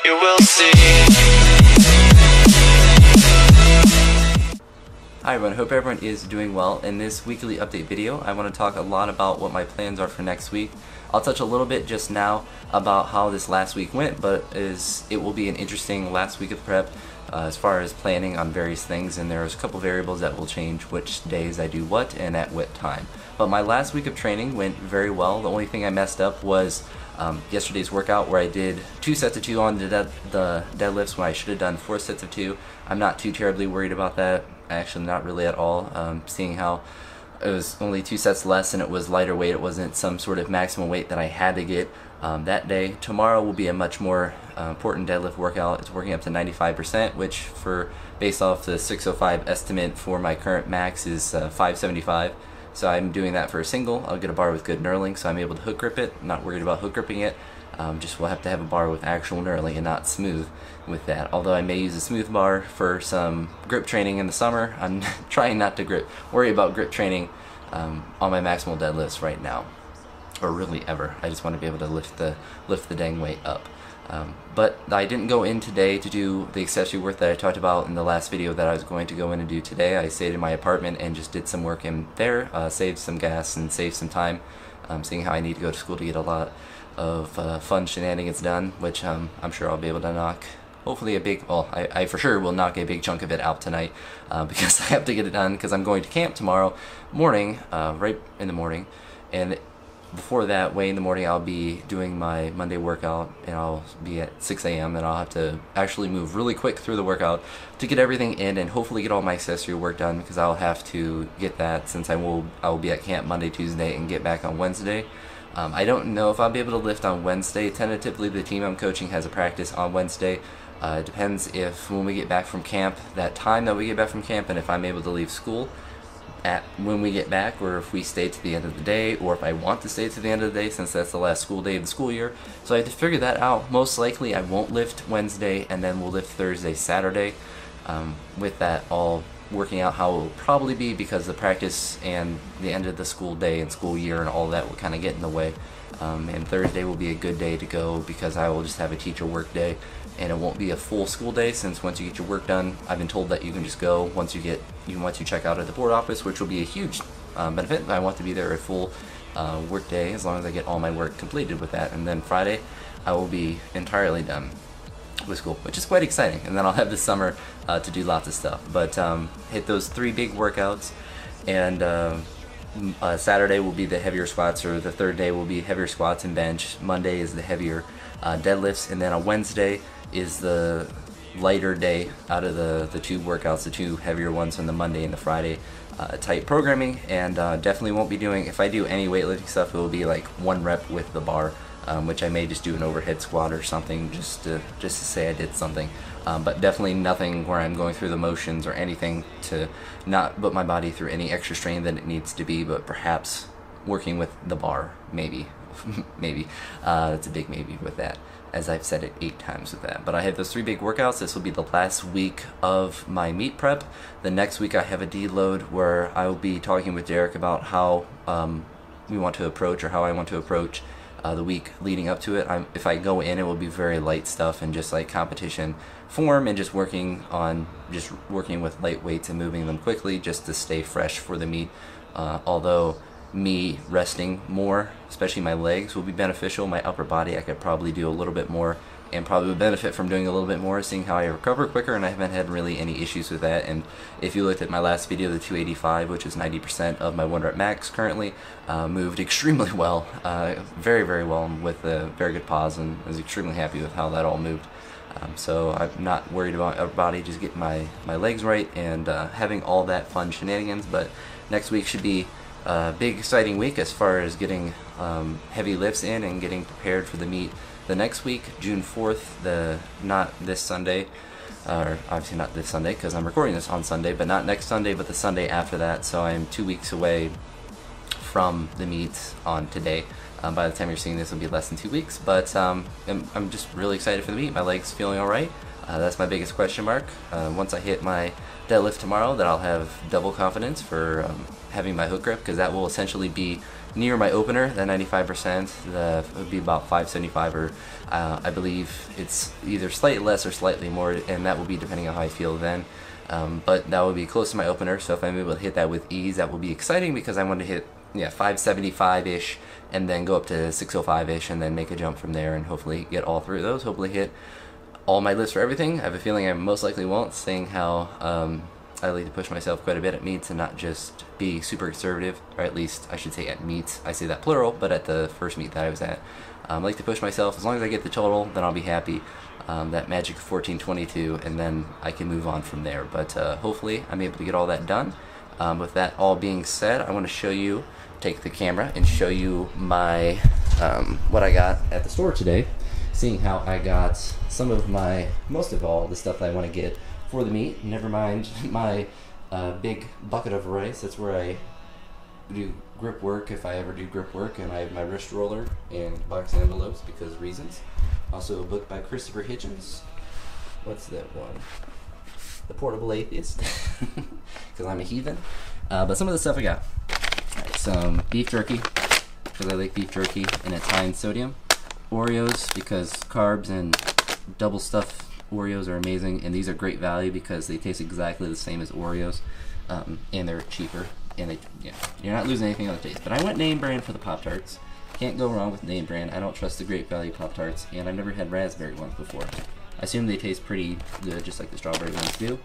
You will see. Hi everyone, hope everyone is doing well. In this weekly update video, I want to talk a lot about what my plans are for next week. I'll touch a little bit just now about how this last week went, but it will be an interesting last week of prep as far as planning on various things, and there's a couple variables that will change which days I do what and at what time. But my last week of training went very well. The only thing I messed up was yesterday's workout where I did 2 sets of 2 on the deadlifts when I should have done 4 sets of 2. I'm not too terribly worried about that. Actually, not really at all, seeing how it was only 2 sets less and it was lighter weight. It wasn't some sort of maximum weight that I had to get that day. Tomorrow will be a much more important deadlift workout. It's working up to 95%, which based off the 605 estimate for my current max is 575. So I'm doing that for a single. I'll get a bar with good knurling, so I'm able to hook grip it. I'm not worried about hook gripping it. Just will have to have a bar with actual knurling and not smooth with that. Although I may use a smooth bar for some grip training in the summer. I'm trying not to worry about grip training on my maximal deadlifts right now, or really ever. I just want to be able to lift the dang weight up. But I didn't go in today to do the accessory work that I talked about in the last video that I was going to go in and do today. I stayed in my apartment and just did some work in there, saved some gas and saved some time, seeing how I need to go to school to get a lot of fun shenanigans done, which I'm sure I'll be able to knock hopefully I for sure will knock a big chunk of it out tonight because I have to get it done because I'm going to camp tomorrow morning, right in the morning, and before that, way in the morning, I'll be doing my Monday workout, and I'll be at 6 a.m. and I'll have to actually move really quick through the workout to get everything in and hopefully get all my accessory work done, because I'll have to get that since I will be at camp Monday, Tuesday, and get back on Wednesday. I don't know if I'll be able to lift on Wednesday. Tentatively, the team I'm coaching has a practice on Wednesday. It depends if when we get back from camp, that time that we get back from camp, and if I'm able to leave school when we get back, or if we stay to the end of the day, or if I want to stay to the end of the day since that's the last school day of the school year. So I have to figure that out. Most likely I won't lift Wednesday, and then we'll lift Thursday, Saturday, with that all working out how it will probably be, because the practice and the end of the school day and school year and all that will kind of get in the way. And Thursday will be a good day to go because I will just have a teacher work day, and it won't be a full school day since once you get your work done, I've been told that you can just go once you check out at the board office, which will be a huge benefit. I want to be there a full work day as long as I get all my work completed with that, and then Friday I will be entirely done with school, which is quite exciting, and then I'll have the summer to do lots of stuff. But hit those 3 big workouts, and Saturday will be the heavier squats, or the third day will be heavier squats and bench. Monday is the heavier deadlifts, and then on Wednesday is the lighter day out of the 2 workouts, the 2 heavier ones on the Monday and the Friday type programming. And definitely won't be doing, if I do any weightlifting stuff, it will be like 1 rep with the bar, which I may just do an overhead squat or something just to say I did something. But definitely nothing where I'm going through the motions or anything to not put my body through any extra strain than it needs to be, but perhaps working with the bar, maybe. Maybe. That's a big maybe with that, as I've said it 8 times with that. But I have those 3 big workouts. This will be the last week of my meet prep. The next week I have a deload where I will be talking with Derek about how we want to approach, or how I want to approach the week leading up to it. If I go in, it will be very light stuff and just like competition form, and just working with light weights and moving them quickly just to stay fresh for the meet. Although me resting more, especially my legs, will be beneficial. My upper body I could probably do a little bit more, and probably would benefit from doing a little bit more, seeing how I recover quicker, and I haven't had really any issues with that. And if you looked at my last video, the 285, which is 90% of my 1 rep max currently, moved extremely well, very, very well, with a very good pause, and I was extremely happy with how that all moved. So I'm not worried about upper body, just getting my legs right and having all that fun shenanigans. But next week should be a big exciting week as far as getting heavy lifts in and getting prepared for the meet the next week, June 4th, not this Sunday, or obviously not this Sunday because I'm recording this on Sunday, but not next Sunday, but the Sunday after that. So I'm 2 weeks away from the meet on today. By the time you're seeing this, it'll be less than 2 weeks, but I'm just really excited for the meet. My leg's feeling alright. That's my biggest question mark. Once I hit my deadlift tomorrow, then I'll have double confidence for having my hook grip, because that will essentially be near my opener, the 95%, would be about 575, or I believe it's either slightly less or slightly more, and that will be depending on how I feel then. But that will be close to my opener, so if I'm able to hit that with ease, that will be exciting, because I want to hit 575-ish and then go up to 605-ish and then make a jump from there and hopefully get all three of those, hopefully hit all my lists for everything. I have a feeling I most likely won't, seeing how I like to push myself quite a bit at meets and not just be super conservative, or at least I should say at meets. I say that plural, but at the first meet that I was at, I like to push myself. As long as I get the total, then I'll be happy. That magic 1422, and then I can move on from there. But hopefully I'm able to get all that done. With that all being said, I want to show you, take the camera and show you my what I got at the store today, seeing how I got some of my, most of all, the stuff that I want to get for the meet. Never mind my big bucket of rice. That's where I do grip work, if I ever do grip work, and I have my wrist roller and box envelopes because reasons. Also a book by Christopher Hitchens. What's that one? The Portable Atheist, because I'm a heathen. But some of the stuff I got. Right, some beef jerky, because I like beef jerky, and it's high in sodium. Oreos, because carbs and double stuffed Oreos are amazing, and these are great value because they taste exactly the same as Oreos, and they're cheaper, and you're not losing anything on the taste. But I went name brand for the Pop-Tarts. Can't go wrong with name brand. I don't trust the great value Pop-Tarts, and I've never had raspberry ones before. I assume they taste pretty good, just like the strawberry ones do.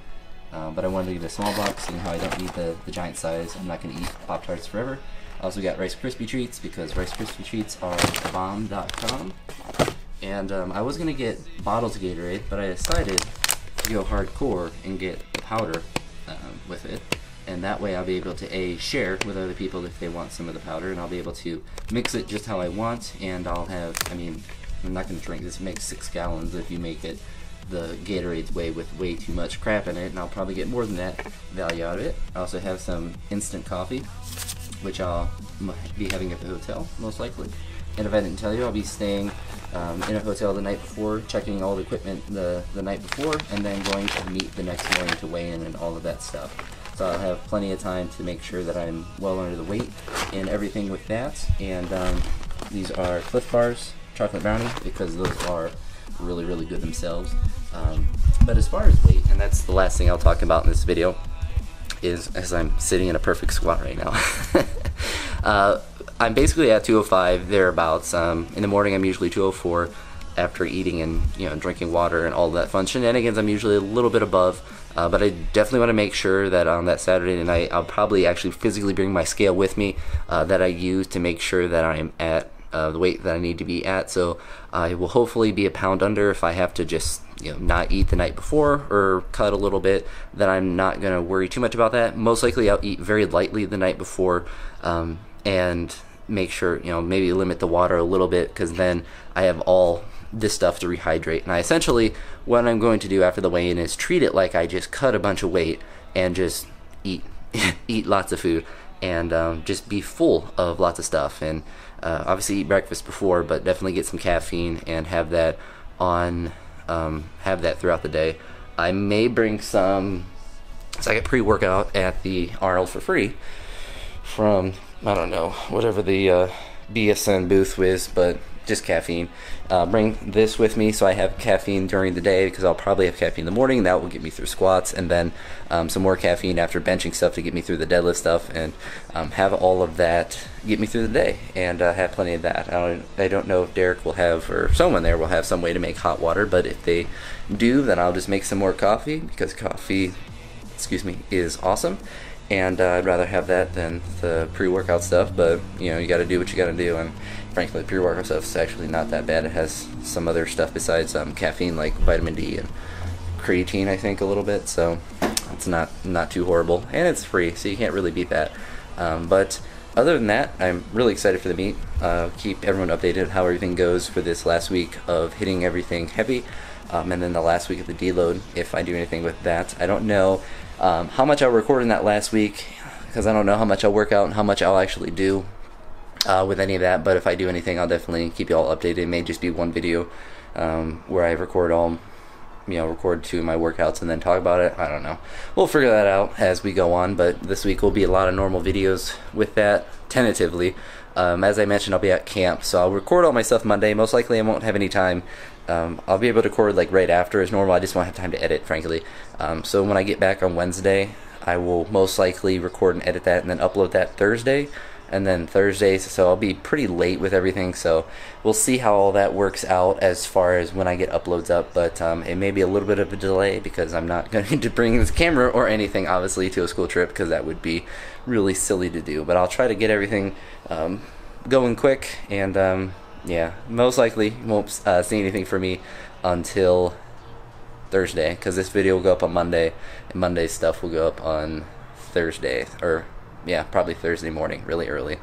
But I wanted to get a small box, seeing how I don't need the giant size. I'm not going to eat Pop-Tarts forever. I also got Rice Krispie Treats, because Rice Krispie Treats are bomb.com. And I was going to get bottles of Gatorade, but I decided to go hardcore and get the powder with it. And that way I'll be able to share with other people if they want some of the powder, and I'll be able to mix it just how I want, and I'll have, I'm not going to drink this, makes 6 gallons if you make it the Gatorade's way with way too much crap in it, and I'll probably get more than that value out of it. I also have some instant coffee, which I'll be having at the hotel, most likely. And if I didn't tell you, I'll be staying in a hotel the night before, checking all the equipment the night before, and then going to the meet the next morning to weigh in and all of that stuff. So I'll have plenty of time to make sure that I'm well under the weight and everything with that. And these are Cliff Bars, chocolate brownie, because those are really, really good themselves. But as far as weight, and that's the last thing I'll talk about in this video, is as I'm sitting in a perfect squat right now. I'm basically at 205 thereabouts. In the morning I'm usually 204. After eating and drinking water and all that fun shenanigans, I'm usually a little bit above. But I definitely want to make sure that on that Saturday night, I'll probably actually physically bring my scale with me that I use to make sure that I'm at the weight that I need to be at. So I will hopefully be a pound under. If I have to just not eat the night before or cut a little bit, then I'm not going to worry too much about that. Most likely I'll eat very lightly the night before and make sure, maybe limit the water a little bit, because then I have all this stuff to rehydrate. And I essentially, what I'm going to do after the weigh-in is treat it like I just cut a bunch of weight and just eat eat lots of food, and just be full of lots of stuff, and obviously eat breakfast before, but definitely get some caffeine and have that on have that throughout the day. I may bring some, so I get pre-workout at the Arnold for free from, I don't know, whatever the BSN booth was, but just caffeine. Bring this with me so I have caffeine during the day, because I'll probably have caffeine in the morning. That will get me through squats, and then some more caffeine after benching stuff to get me through the deadlift stuff, and have all of that get me through the day, and have plenty of that. I don't know if Derek will have, or someone there will have, some way to make hot water, but if they do, then I'll just make some more coffee, because coffee, is awesome. And I'd rather have that than the pre-workout stuff, but you got to do what you got to do, and frankly, pre-workout stuff is actually not that bad. It has some other stuff besides caffeine, like vitamin D and creatine, I think, a little bit, so it's not too horrible, and it's free, so you can't really beat that. But other than that, I'm really excited for the meet. Keep everyone updated how everything goes for this last week of hitting everything heavy, and then the last week of the deload, if I do anything with that. I don't know how much I'll record in that last week, because I don't know how much I'll work out and how much I'll actually do with any of that, but if I do anything, I'll definitely keep you all updated. It may just be one video where I record all record 2 of my workouts and then talk about it. I don't know. We'll figure that out as we go on, but this week will be a lot of normal videos with that, tentatively. As I mentioned, I'll be at camp, so I'll record all my stuff Monday. Most likely I won't have any time. I'll be able to record like right after as normal. I just won't have time to edit, frankly. So when I get back on Wednesday, I will most likely record and edit that and then upload that Thursday. And then Thursdays, so I'll be pretty late with everything, so we'll see how all that works out as far as when I get uploads up, but it may be a little bit of a delay because I'm not going to bring this camera or anything, obviously, to a school trip, because that would be really silly to do, but I'll try to get everything going quick, and yeah, most likely you won't see anything from me until Thursday, because this video will go up on Monday, and Monday's stuff will go up on Thursday, or yeah, probably Thursday morning, really early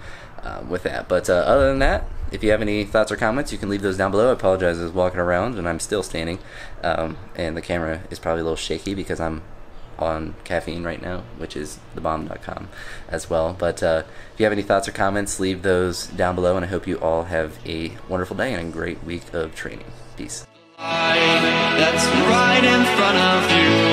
with that. But other than that, if you have any thoughts or comments, you can leave those down below. I apologize, I was walking around and I'm still standing, and the camera is probably a little shaky because I'm on caffeine right now, which is thebomb.com as well. But if you have any thoughts or comments, leave those down below, and I hope you all have a wonderful day and a great week of training. Peace. That's right in front of you.